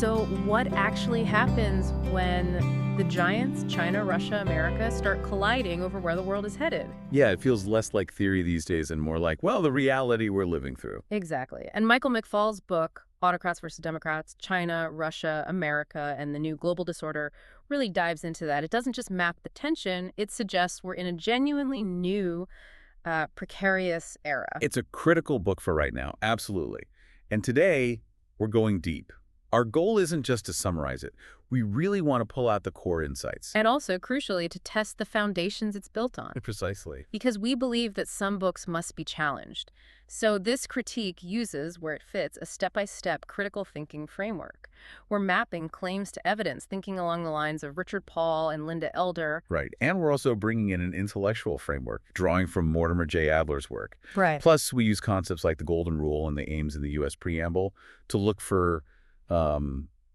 So what actually happens when the giants, China, Russia, America, start colliding over where the world is headed? Yeah, it feels less like theory these days and more like, well, the reality we're living through. Exactly. And Michael McFaul's book, Autocrats versus Democrats, China, Russia, America, and the New Global Disorder really dives into that. It doesn't just map the tension, it suggests we're in a genuinely new, precarious era. It's a critical book for right now, absolutely. And today, we're going deep. Our goal isn't just to summarize it. We really want to pull out the core insights. And also, crucially, to test the foundations it's built on. Precisely. Because we believe that some books must be challenged. So this critique uses, where it fits, a step-by-step critical thinking framework. We're mapping claims to evidence, thinking along the lines of Richard Paul and Linda Elder. Right. And we're also bringing in an intellectual framework, drawing from Mortimer J. Adler's work. Right. Plus, we use concepts like the Golden Rule and the aims in the U.S. Preamble to look for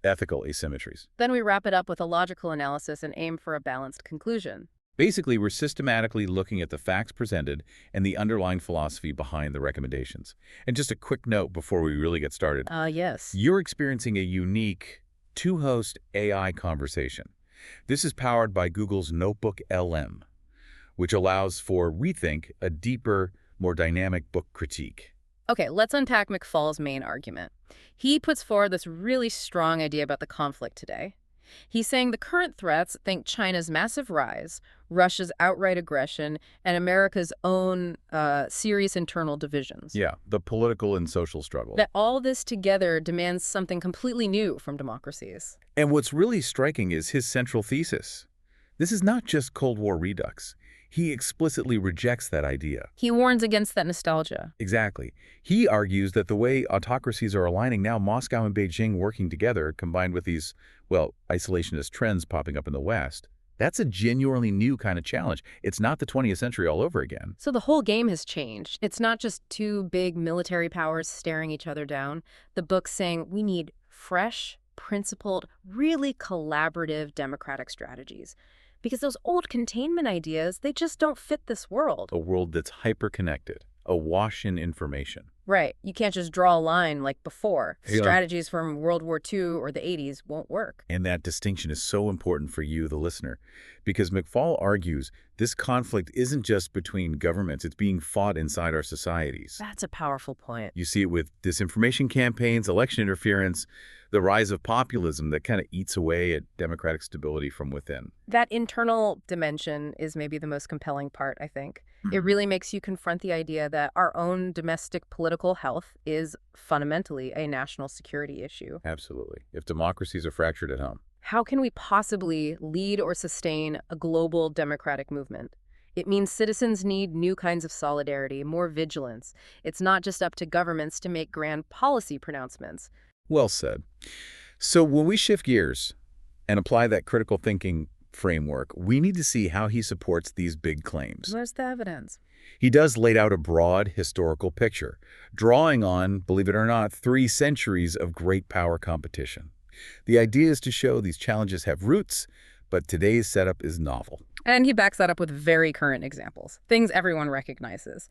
ethical asymmetries. Then we wrap it up with a logical analysis and aim for a balanced conclusion. Basically, we're systematically looking at the facts presented and the underlying philosophy behind the recommendations. And just a quick note before we really get started. Yes. You're experiencing a unique two-host AI conversation. This is powered by Google's NotebookLM, which allows for Rethink, a deeper, more dynamic book critique. Okay, let's unpack McFaul's main argument. He puts forward this really strong idea about the conflict today. He's saying the current threats, think China's massive rise, Russia's outright aggression, and America's own serious internal divisions. Yeah, the political and social struggle. That all this together demands something completely new from democracies. And what's really striking is his central thesis. This is not just Cold War redux. He explicitly rejects that idea. He warns against that nostalgia. Exactly. He argues that the way autocracies are aligning now, Moscow and Beijing working together, combined with these, well, isolationist trends popping up in the West, that's a genuinely new kind of challenge. It's not the 20th century all over again. So the whole game has changed. It's not just two big military powers staring each other down. The book's saying we need fresh, principled, really collaborative democratic strategies. Because those old containment ideas, they just don't fit this world. A world that's hyper-connected, awash in information. Right. You can't just draw a line like before. Yeah. Strategies from World War II or the 80s won't work. And that distinction is so important for you, the listener, because McFaul argues this conflict isn't just between governments, it's being fought inside our societies. That's a powerful point. You see it with disinformation campaigns, election interference, the rise of populism that kind of eats away at democratic stability from within. That internal dimension is maybe the most compelling part, I think. It really makes you confront the idea that our own domestic political health is fundamentally a national security issue. Absolutely. If democracies are fractured at home. How can we possibly lead or sustain a global democratic movement? It means citizens need new kinds of solidarity, more vigilance. It's not just up to governments to make grand policy pronouncements. Well said. So when we shift gears and apply that critical thinking framework, we need to see how he supports these big claims. Where's the evidence? He does lay out a broad historical picture, drawing on, believe it or not, 3 centuries of great power competition. The idea is to show these challenges have roots, but today's setup is novel. And he backs that up with very current examples, things everyone recognizes.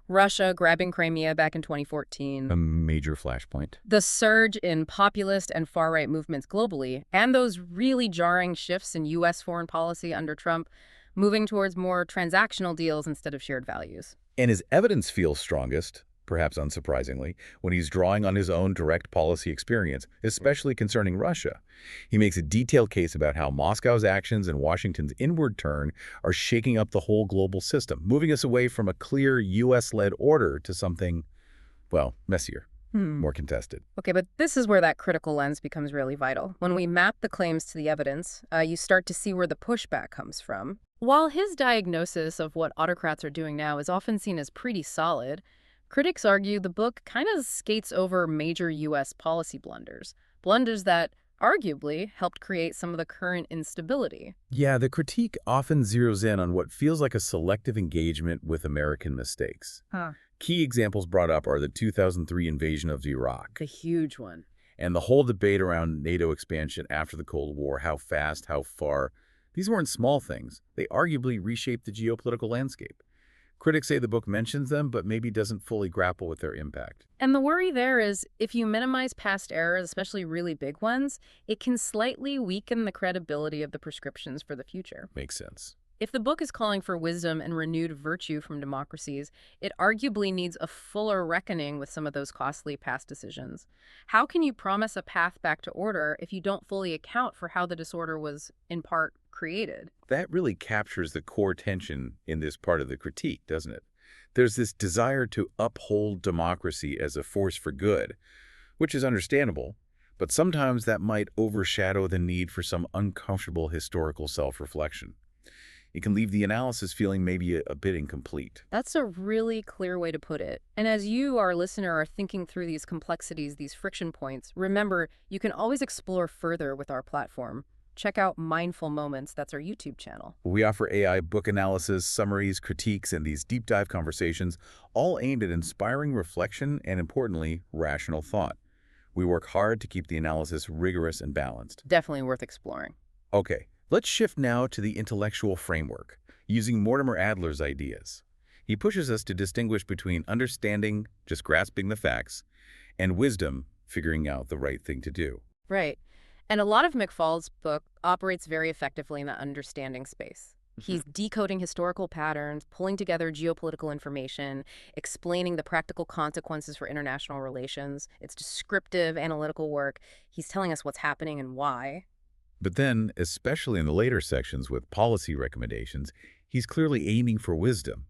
Russia grabbing Crimea back in 2014. A major flashpoint. The surge in populist and far-right movements globally, and those really jarring shifts in U.S. foreign policy under Trump, moving towards more transactional deals instead of shared values. And his evidence feels strongest, perhaps unsurprisingly, when he's drawing on his own direct policy experience, especially concerning Russia. He makes a detailed case about how Moscow's actions and Washington's inward turn are shaking up the whole global system, moving us away from a clear U.S.-led order to something, well, messier, more contested. Okay, but this is where that critical lens becomes really vital. When we map the claims to the evidence, you start to see where the pushback comes from. While his diagnosis of what autocrats are doing now is often seen as pretty solid, critics argue the book kind of skates over major U.S. policy blunders that arguably helped create some of the current instability. Yeah, the critique often zeroes in on what feels like a selective engagement with American mistakes. Key examples brought up are the 2003 invasion of Iraq. The huge one. And the whole debate around NATO expansion after the Cold War, how fast, how far. These weren't small things. They arguably reshaped the geopolitical landscape. Critics say the book mentions them, but maybe doesn't fully grapple with their impact. And the worry there is if you minimize past errors, especially really big ones, it can slightly weaken the credibility of the prescriptions for the future. Makes sense. If the book is calling for wisdom and renewed virtue from democracies, it arguably needs a fuller reckoning with some of those costly past decisions. How can you promise a path back to order if you don't fully account for how the disorder was, in part, created? That really captures the core tension in this part of the critique, doesn't it? There's this desire to uphold democracy as a force for good, which is understandable, but sometimes that might overshadow the need for some uncomfortable historical self-reflection. It can leave the analysis feeling maybe a bit incomplete. That's a really clear way to put it. And as you, our listener, are thinking through these complexities, these friction points, remember, you can always explore further with our platform. Check out Mindful Moments, that's our YouTube channel. We offer AI book analysis, summaries, critiques, and these deep dive conversations, all aimed at inspiring reflection and, importantly, rational thought. We work hard to keep the analysis rigorous and balanced. Definitely worth exploring. Okay, let's shift now to the intellectual framework, using Mortimer Adler's ideas. He pushes us to distinguish between understanding, just grasping the facts, and wisdom, figuring out the right thing to do. Right. And a lot of McFaul's book operates very effectively in the understanding space. He's decoding historical patterns, pulling together geopolitical information, explaining the practical consequences for international relations. It's descriptive, analytical work. He's telling us what's happening and why. But then, especially in the later sections with policy recommendations, he's clearly aiming for wisdom.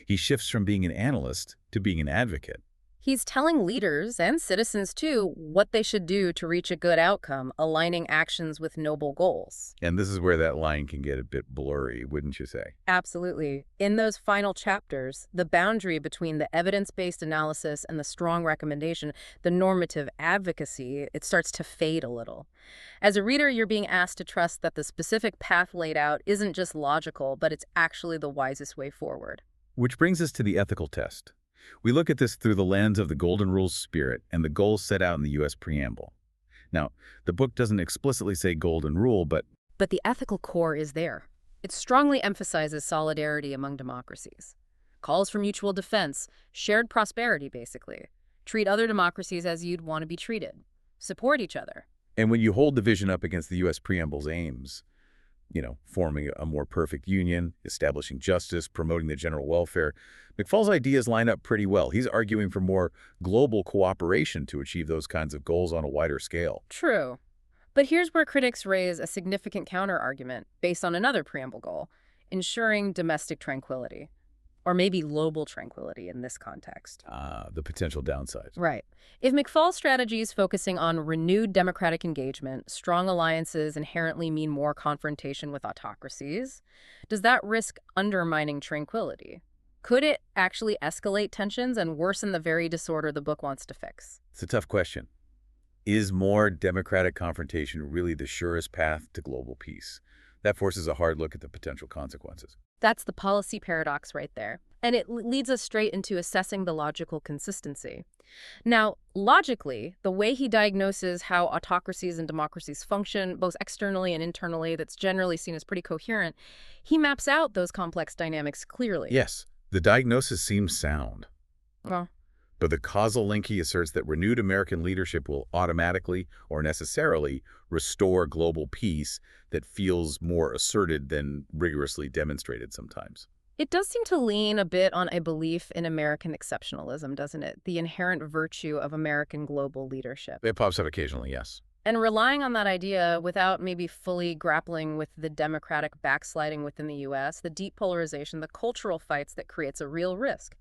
He shifts from being an analyst to being an advocate. He's telling leaders, and citizens too, what they should do to reach a good outcome, aligning actions with noble goals. And this is where that line can get a bit blurry, wouldn't you say? Absolutely. In those final chapters, the boundary between the evidence-based analysis and the strong recommendation, the normative advocacy, it starts to fade a little. As a reader, you're being asked to trust that the specific path laid out isn't just logical, but it's actually the wisest way forward. Which brings us to the ethical test. We look at this through the lens of the Golden Rule's spirit and the goals set out in the U.S. Preamble. Now, the book doesn't explicitly say Golden Rule, but the ethical core is there. It strongly emphasizes solidarity among democracies. Calls for mutual defense, shared prosperity, basically. Treat other democracies as you'd want to be treated. Support each other. and when you hold the vision up against the U.S. Preamble's aims, forming a more perfect union, establishing justice, promoting the general welfare, McFaul's ideas line up pretty well. He's arguing for more global cooperation to achieve those kinds of goals on a wider scale. True. But here's where critics raise a significant counter-argument based on another preamble goal, ensuring domestic tranquility. Or maybe global tranquility in this context. The potential downside. Right. If McFaul's strategy is focusing on renewed democratic engagement, strong alliances inherently mean more confrontation with autocracies, does that risk undermining tranquility? Could it actually escalate tensions and worsen the very disorder the book wants to fix? It's a tough question. Is more democratic confrontation really the surest path to global peace? That forces a hard look at the potential consequences. That's the policy paradox right there. And it leads us straight into assessing the logical consistency. Now, logically, the way he diagnoses how autocracies and democracies function, both externally and internally, that's generally seen as pretty coherent, he maps out those complex dynamics clearly. Yes, the diagnosis seems sound. Well, But the causal link he asserts that renewed American leadership will automatically or necessarily restore global peace that feels more asserted than rigorously demonstrated sometimes. it does seem to lean a bit on a belief in American exceptionalism, doesn't it? The inherent virtue of American global leadership. It pops up occasionally, yes. And relying on that idea without maybe fully grappling with the democratic backsliding within the U.S., the deep polarization, the cultural fights that creates a real risk.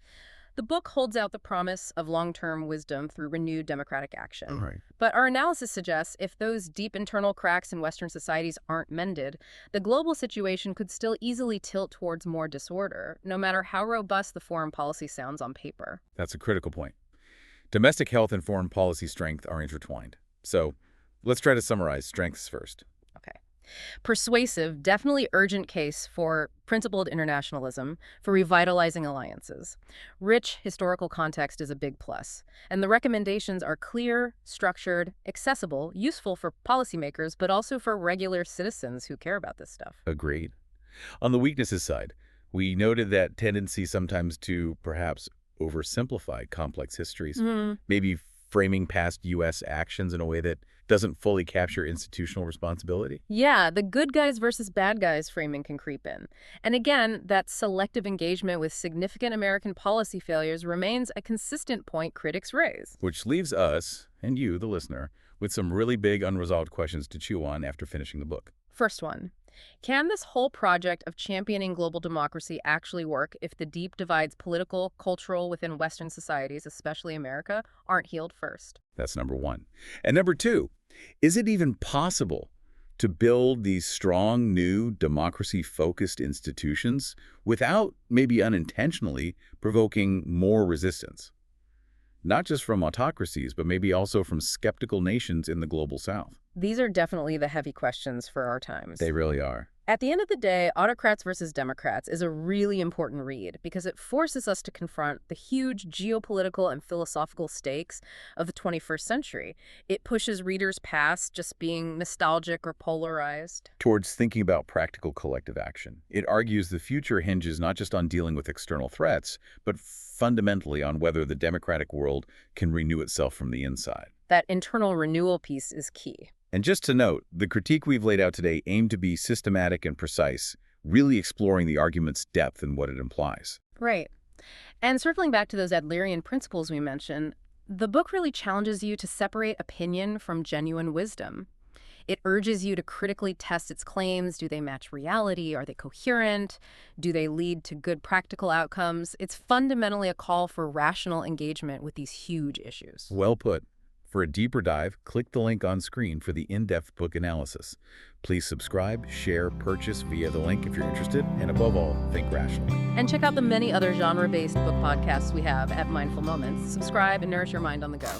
The book holds out the promise of long-term wisdom through renewed democratic action. Right. But our analysis suggests if those deep internal cracks in Western societies aren't mended, the global situation could still easily tilt towards more disorder, no matter how robust the foreign policy sounds on paper. That's a critical point. Domestic health and foreign policy strength are intertwined. So let's try to summarize strengths first. Okay. Persuasive, definitely urgent case for principled internationalism, for revitalizing alliances. Rich historical context is a big plus, and the recommendations are clear, structured, accessible, useful for policymakers, but also for regular citizens who care about this stuff. Agreed. On the weaknesses side, We noted that tendency sometimes to perhaps oversimplify complex histories, maybe framing past U.S. actions in a way that doesn't fully capture institutional responsibility. Yeah, the good guys versus bad guys framing can creep in. And again, that selective engagement with significant American policy failures remains a consistent point critics raise. Which leaves us, and you, the listener, with some really big unresolved questions to chew on after finishing the book. First one. Can this whole project of championing global democracy actually work if the deep divides political, cultural within Western societies, especially America, aren't healed first? That's number one. And number two, is it even possible to build these strong, new, democracy-focused institutions without, maybe unintentionally, provoking more resistance? Not just from autocracies, but maybe also from skeptical nations in the global South. These are definitely the heavy questions for our times. They really are. At the end of the day, Autocrats versus Democrats is a really important read because it forces us to confront the huge geopolitical and philosophical stakes of the 21st century. It pushes readers past just being nostalgic or polarized. Towards thinking about practical collective action. It argues the future hinges not just on dealing with external threats, but fundamentally on whether the democratic world can renew itself from the inside. That internal renewal piece is key. And just to note, the critique we've laid out today aimed to be systematic and precise, really exploring the argument's depth and what it implies. Right. And circling back to those Adlerian principles we mentioned, the book really challenges you to separate opinion from genuine wisdom. It urges you to critically test its claims. Do they match reality? Are they coherent? Do they lead to good practical outcomes? It's fundamentally a call for rational engagement with these huge issues. Well put. For a deeper dive, click the link on screen for the in-depth book analysis. Please subscribe, share, purchase via the link if you're interested, and above all, think rationally. And check out the many other genre-based book podcasts we have at Mindful Moments. Subscribe and nourish your mind on the go.